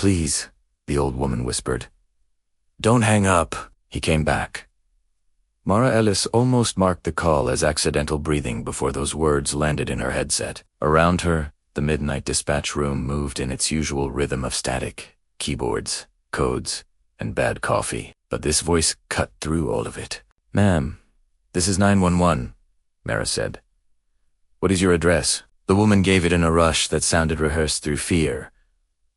Please, the old woman whispered. Don't hang up. He came back. Mara Ellis almost marked the call as accidental breathing before those words landed in her headset. Around her, the midnight dispatch room moved in its usual rhythm of static, keyboards, codes, and bad coffee. But this voice cut through all of it. Ma'am, this is 911, Mara said. What is your address? The woman gave it in a rush that sounded rehearsed through fear.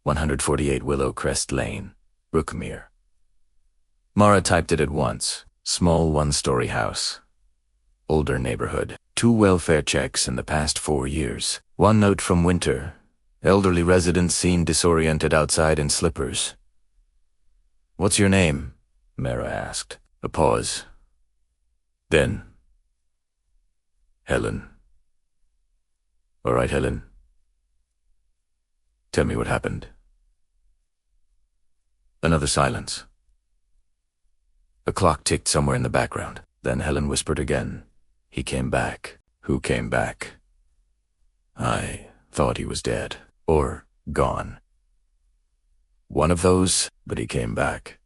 148 Willow Crest Lane, Brookmere. Mara typed it at once. Small one-story house. Older neighborhood. 2 welfare checks in the past 4 years. 1 note from Winter. Elderly resident seen disoriented outside in slippers. What's your name? Mara asked. A pause. Then, Helen. All right, Helen. Tell me what happened. Another silence. A clock ticked somewhere in the background. Then Helen whispered again. He came back. Who came back? I thought he was dead. Or gone. One of those, but he came back.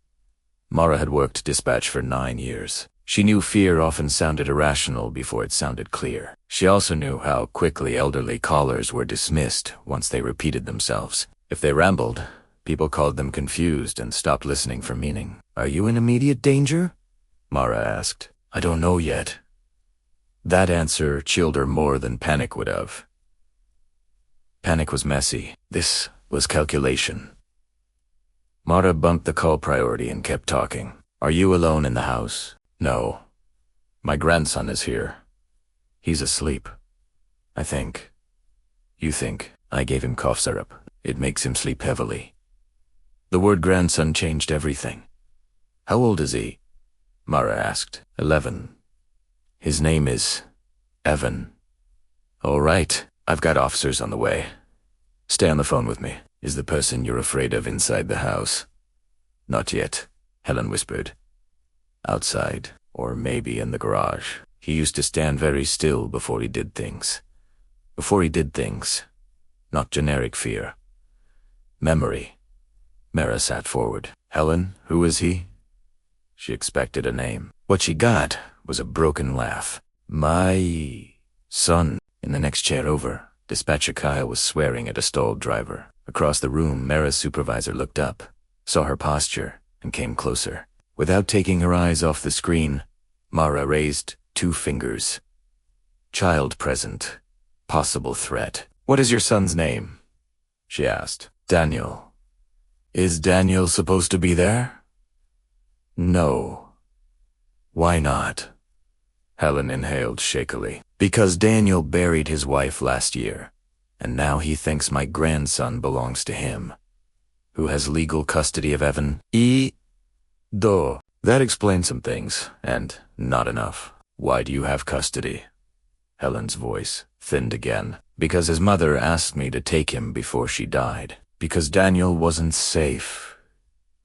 Mara had worked dispatch for 9 years. She knew fear often sounded irrational before it sounded clear. She also knew how quickly elderly callers were dismissed once they repeated themselves. If they rambled, people called them confused and stopped listening for meaning. Are you in immediate danger? Mara asked. I don't know yet. That answer chilled her more than panic would have. Panic was messy. This was calculation. Mara bumped the call priority and kept talking. Are you alone in the house? No. My grandson is here. He's asleep. I think. You think. I gave him cough syrup. It makes him sleep heavily. The word grandson changed everything. How old is he? Mara asked. 11. His name is Evan. All right. I've got officers on the way. Stay on the phone with me. Is the person you're afraid of inside the house? Not yet, Helen whispered. Outside, or maybe in the garage. He used to stand very still before he did things. Before he did things. Not generic fear. Memory. Mara sat forward. Helen, who is he? She expected a name. What she got was a broken laugh. My son. In the next chair over, dispatcher Kyle was swearing at a stalled driver. Across the room, Mara's supervisor looked up, saw her posture, and came closer. Without taking her eyes off the screen, Mara raised 2 fingers. Child present. Possible threat. What is your son's name? She asked. Daniel. Is Daniel supposed to be there? No. Why not? Helen inhaled shakily. Because Daniel buried his wife last year, and now he thinks my grandson belongs to him. Who has legal custody of Evan? That explains some things, and not enough. Why do you have custody? Helen's voice thinned again. Because his mother asked me to take him before she died. Because Daniel wasn't safe.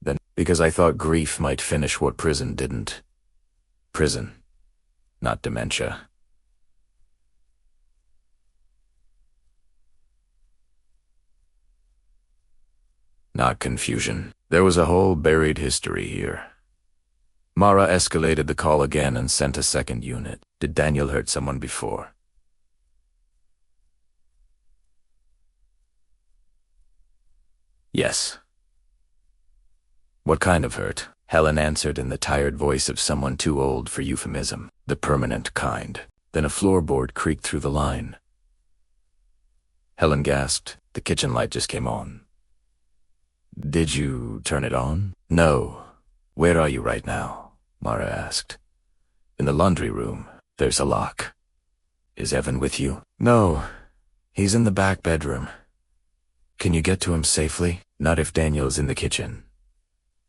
Then because I thought grief might finish what prison didn't. Prison, not dementia. Not confusion. There was a whole buried history here. Mara escalated the call again and sent a second unit. Did Daniel hurt someone before? Yes. What kind of hurt? Helen answered in the tired voice of someone too old for euphemism. The permanent kind. Then a floorboard creaked through the line. Helen gasped. The kitchen light just came on. Did you turn it on? No. Where are you right now? Mara asked. In the laundry room. There's a lock. Is Evan with you? No. He's in the back bedroom. Can you get to him safely? Not if Daniel's in the kitchen.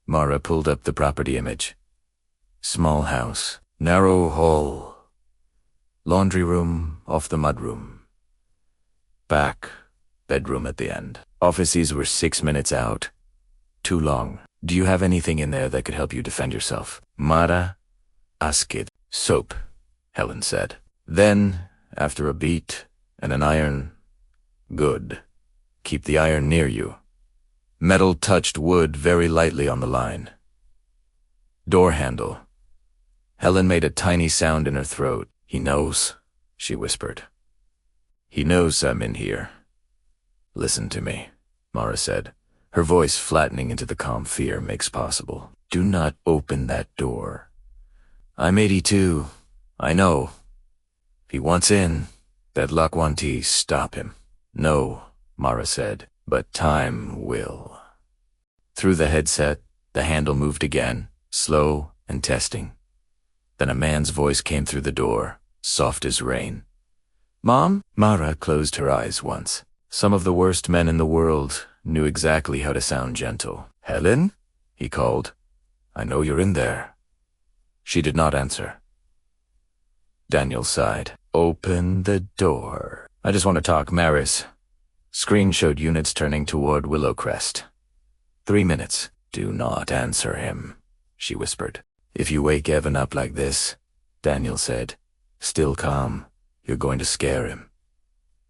Mara pulled up the property image. Small house. Narrow hall. Laundry room off the mudroom. Back. Bedroom at the end. Offices were 6 minutes out. Too long. Do you have anything in there that could help you defend yourself? Mara asked. Soap, Helen said. Then, after a beat and an iron. Good. Keep the iron near you. Metal touched wood very lightly on the line. Door handle. Helen made a tiny sound in her throat. "He knows," she whispered. "He knows I'm in here." "Listen to me," Mara said, her voice flattening into the calm fear makes possible. "Do not open that door. I'm 82. I know. If he wants in, that Lakwanti stop him." "No," Mara said, "but time will." Through the headset, the handle moved again, slow and testing. Then a man's voice came through the door, soft as rain. "Mom?" Mara closed her eyes once. Some of the worst men in the world knew exactly how to sound gentle. "Helen?" he called. "I know you're in there." She did not answer. Daniel sighed. "Open the door. I just want to talk Maris." Screen showed units turning toward Willowcrest. 3 minutes. "Do not answer him," she whispered. "If you wake Evan up like this," Daniel said, still calm, "you're going to scare him."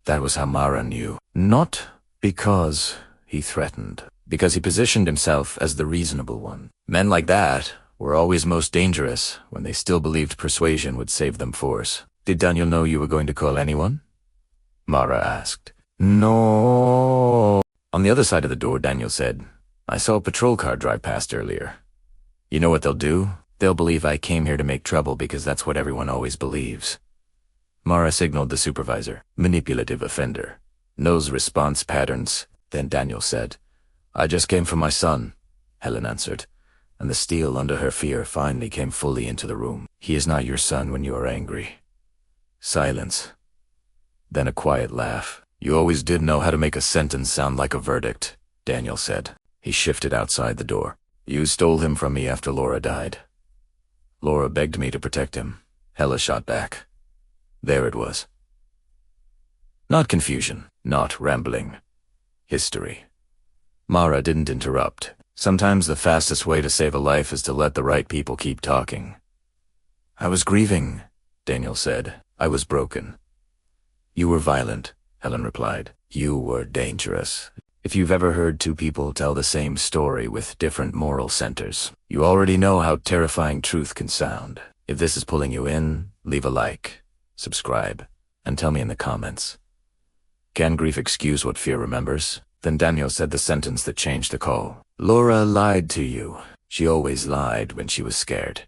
That was how Mara knew. Not because he threatened, because he positioned himself as the reasonable one. Men like that were always most dangerous when they still believed persuasion would save them force. "Did Daniel know you were going to call anyone?" Mara asked. "No." On the other side of the door, Daniel said, "I saw a patrol car drive past earlier. You know what they'll do? They'll believe I came here to make trouble because that's what everyone always believes." Mara signaled the supervisor. "Manipulative offender. Knows response patterns." Then Daniel said, "I just came from my son," Helen answered, and the steel under her fear finally came fully into the room. "He is not your son when you are angry." Silence. Then a quiet laugh. "You always did know how to make a sentence sound like a verdict," Daniel said. He shifted outside the door. "You stole him from me after Laura died." "Laura begged me to protect him," Hella shot back. There it was. Not confusion, not rambling. History. Mara didn't interrupt. Sometimes the fastest way to save a life is to let the right people keep talking. "I was grieving," Daniel said. "I was broken." "You were violent," Helen replied. "You were dangerous." If you've ever heard two people tell the same story with different moral centers, you already know how terrifying truth can sound. If this is pulling you in, leave a like, subscribe, and tell me in the comments. Can grief excuse what fear remembers? Then Daniel said the sentence that changed the call. "Laura lied to you. She always lied when she was scared."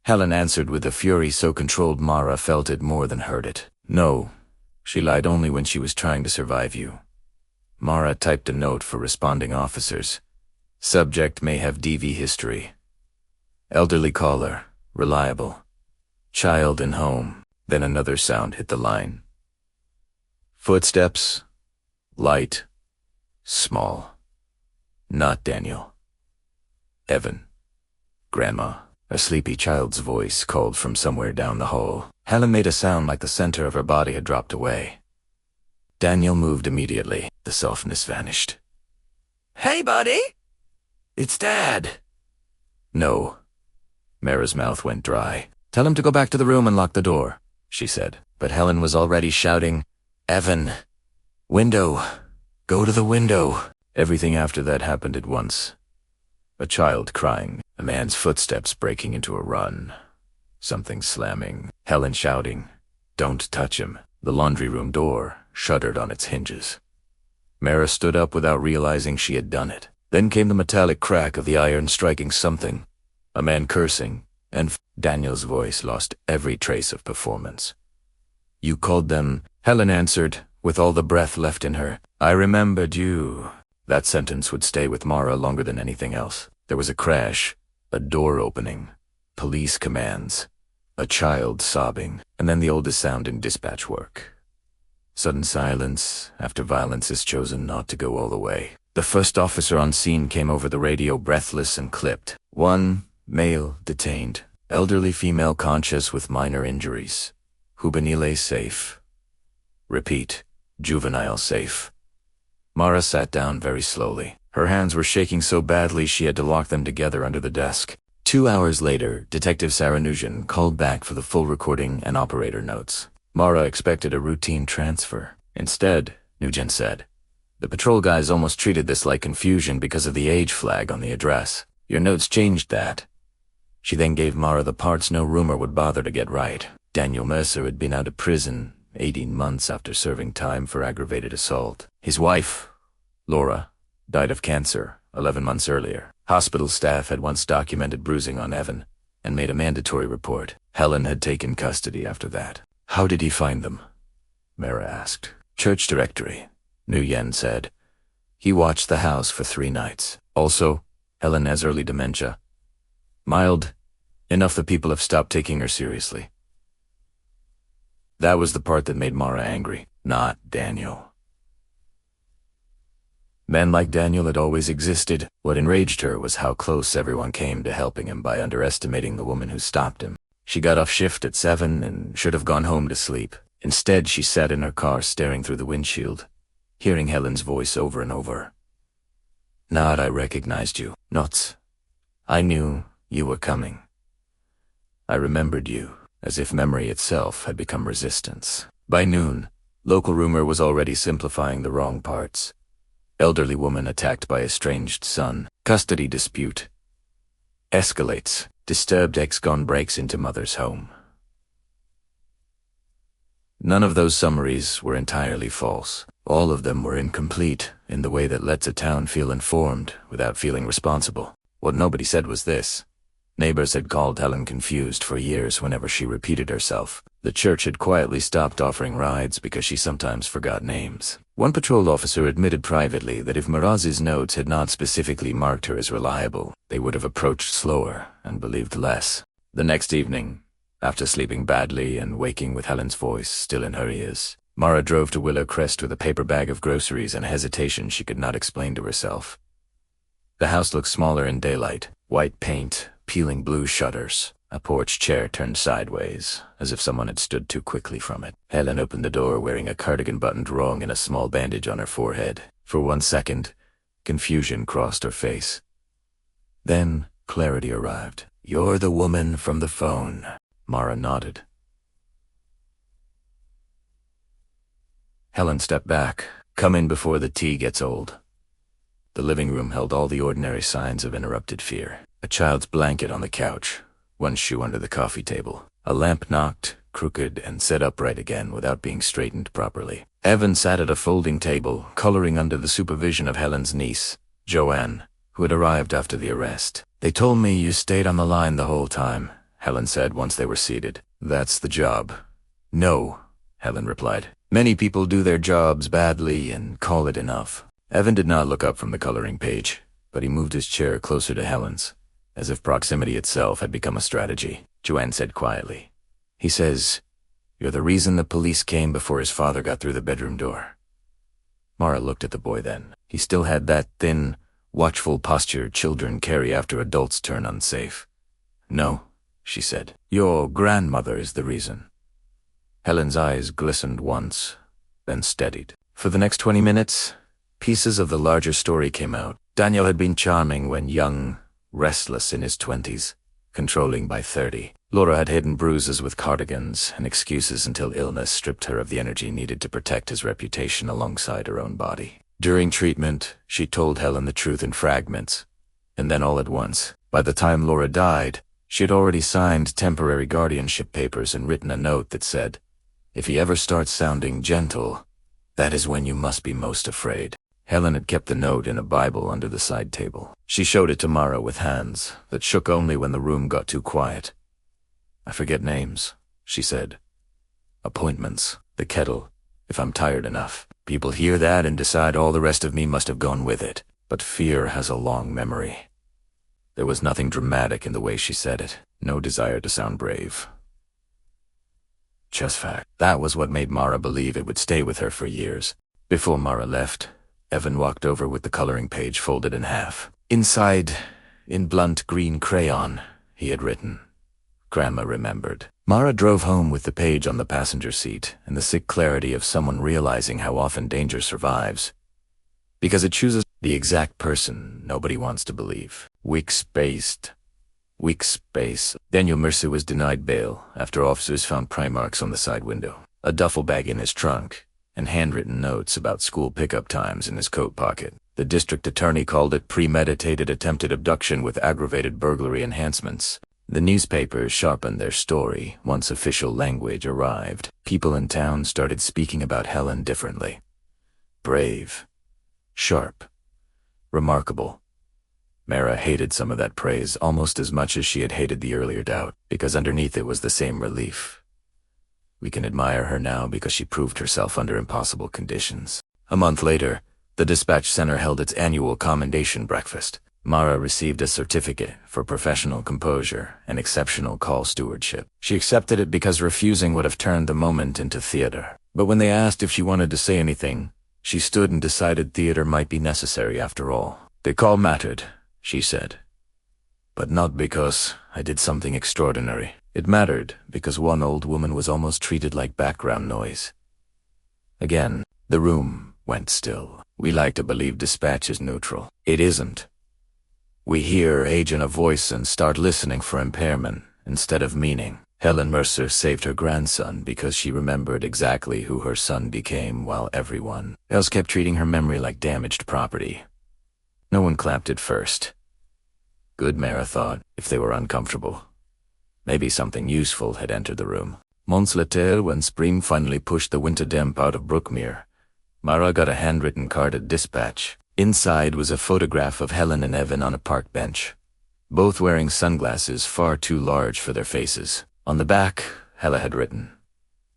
Helen answered with a fury so controlled Mara felt it more than heard it. "No, she lied only when she was trying to survive you." Mara typed a note for responding officers. Subject may have DV history. Elderly caller, reliable. Child in home. Then another sound hit the line. Footsteps. Light. Small. Not Daniel. Evan. Grandma. A sleepy child's voice called from somewhere down the hall. Helen made a sound like the center of her body had dropped away. Daniel moved immediately. The softness vanished. "Hey, buddy!" "It's Dad." "No." Mara's mouth went dry. "Tell him to go back to the room and lock the door," she said. But Helen was already shouting, "Evan! Window! Go to the window!" Everything after that happened at once. A child crying, a man's footsteps breaking into a run, something slamming, Helen shouting, "Don't touch him." The laundry room door shuddered on its hinges. Mara stood up without realizing she had done it. Then came the metallic crack of the iron striking something, a man cursing, and Daniel's voice lost every trace of performance. "You called them," Helen answered, with all the breath left in her. "I remembered you." That sentence would stay with Mara longer than anything else. There was a crash, a door opening, police commands, a child sobbing, and then the oldest sound in dispatch work. Sudden silence after violence has chosen not to go all the way. The first officer on scene came over the radio breathless and clipped. One, male, detained. Elderly female conscious with minor injuries. Juvenile safe. Repeat, juvenile safe. Mara sat down very slowly. Her hands were shaking so badly she had to lock them together under the desk. 2 hours later, Detective Saranujan called back for the full recording and operator notes. Mara expected a routine transfer. Instead, Nugent said, The patrol guys almost treated this like confusion because of the age flag on the address. Your notes changed that. She then gave Mara the parts no rumor would bother to get right. Daniel Mercer had been out of prison 18 months after serving time for aggravated assault. His wife, Laura, died of cancer 11 months earlier. Hospital staff had once documented bruising on Evan and made a mandatory report. Helen had taken custody after that. How did he find them? Mara asked. Church directory, Nguyen said. He watched the house for 3 nights. Also, Helen has early dementia. Mild, enough that people have stopped taking her seriously. That was the part that made Mara angry, not Daniel. Men like Daniel had always existed. What enraged her was how close everyone came to helping him by underestimating the woman who stopped him. She got off shift at 7 and should have gone home to sleep. Instead, she sat in her car staring through the windshield, hearing Helen's voice over and over. Not I recognized you. Not. I knew you were coming. I remembered you, as if memory itself had become resistance. By noon, local rumor was already simplifying the wrong parts. Elderly woman attacked by estranged son. Custody dispute. Escalates. Disturbed ex-con breaks into mother's home. None of those summaries were entirely false. All of them were incomplete in the way that lets a town feel informed without feeling responsible. What nobody said was this. Neighbors had called Helen confused for years whenever she repeated herself. The church had quietly stopped offering rides because she sometimes forgot names. One patrol officer admitted privately that if Miraz's notes had not specifically marked her as reliable, they would have approached slower and believed less. The next evening, after sleeping badly and waking with Helen's voice still in her ears, Mara drove to Willow Crest with a paper bag of groceries and a hesitation she could not explain to herself. The house looked smaller in daylight. White paint, peeling blue shutters. A porch chair turned sideways, as if someone had stood too quickly from it. Helen opened the door wearing a cardigan buttoned wrong and a small bandage on her forehead. For 1 second, confusion crossed her face. Then, clarity arrived. You're the woman from the phone. Mara nodded. Helen stepped back. Come in before the tea gets old. The living room held all the ordinary signs of interrupted fear. A child's blanket on the couch. One shoe under the coffee table. A lamp knocked, crooked, and set upright again without being straightened properly. Evan sat at a folding table, coloring under the supervision of Helen's niece, Joanne, who had arrived after the arrest. They told me you stayed on the line the whole time, Helen said once they were seated. That's the job. No, Helen replied. Many people do their jobs badly and call it enough. Evan did not look up from the coloring page, but he moved his chair closer to Helen's, as if proximity itself had become a strategy. Joanne said quietly. He says, you're the reason the police came before his father got through the bedroom door. Mara looked at the boy then. He still had that thin, watchful posture children carry after adults turn unsafe. No, she said. Your grandmother is the reason. Helen's eyes glistened once, then steadied. For the next 20 minutes, pieces of the larger story came out. Daniel had been charming when young, restless in his 20s, controlling by 30. Laura had hidden bruises with cardigans and excuses until illness stripped her of the energy needed to protect his reputation alongside her own body. During treatment, she told Helen the truth in fragments, and then all at once. By the time Laura died, she had already signed temporary guardianship papers and written a note that said, if he ever starts sounding gentle, that is when you must be most afraid. Helen had kept the note in a Bible under the side table. She showed it to Mara with hands that shook only when the room got too quiet. I forget names, she said. Appointments, the kettle, if I'm tired enough. People hear that and decide all the rest of me must have gone with it. But fear has a long memory. There was nothing dramatic in the way she said it. No desire to sound brave. Just fact. That was what made Mara believe it would stay with her for years. Before Mara left, Evan walked over with the coloring page folded in half. Inside, in blunt green crayon, he had written. Grandma remembered. Mara drove home with the page on the passenger seat and the sick clarity of someone realizing how often danger survives. Because it chooses the exact person nobody wants to believe. Weak space. Daniel Mercer was denied bail after officers found pry marks on the side window, a duffel bag in his trunk, and handwritten notes about school pickup times in his coat pocket. The district attorney called it premeditated attempted abduction with aggravated burglary enhancements. The newspapers sharpened their story once official language arrived. People in town started speaking about Helen differently. Brave. Sharp. Remarkable. Mara hated some of that praise almost as much as she had hated the earlier doubt, because underneath it was the same relief. We can admire her now because she proved herself under impossible conditions. A month later, the dispatch center held its annual commendation breakfast. Mara received a certificate for professional composure and exceptional call stewardship. She accepted it because refusing would have turned the moment into theater. But when they asked if she wanted to say anything, she stood and decided theater might be necessary after all. The call mattered, she said. But not because I did something extraordinary. It mattered because one old woman was almost treated like background noise. Again, the room went still. We like to believe dispatch is neutral. It isn't. We hear age in a voice and start listening for impairment instead of meaning. Helen Mercer saved her grandson because she remembered exactly who her son became, while everyone else kept treating her memory like damaged property. No one clapped at first. Good, Mara thought, if they were uncomfortable. Maybe something useful had entered the room. Months later, when spring finally pushed the winter damp out of Brookmere, Mara got a handwritten card at dispatch. Inside was a photograph of Helen and Evan on a park bench, both wearing sunglasses far too large for their faces. On the back, Hella had written,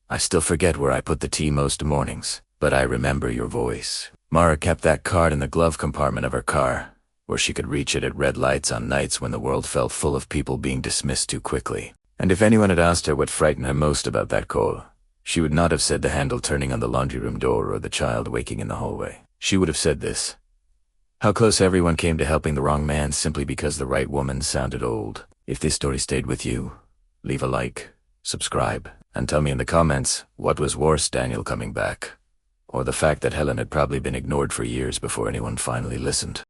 "I still forget where I put the tea most mornings, but I remember your voice." Mara kept that card in the glove compartment of her car, where she could reach it at red lights on nights when the world felt full of people being dismissed too quickly. And if anyone had asked her what frightened her most about that call, she would not have said the handle turning on the laundry room door or the child waking in the hallway. She would have said this: how close everyone came to helping the wrong man simply because the right woman sounded old. If this story stayed with you, leave a like, subscribe, and tell me in the comments what was worse, Daniel coming back, or the fact that Helen had probably been ignored for years before anyone finally listened.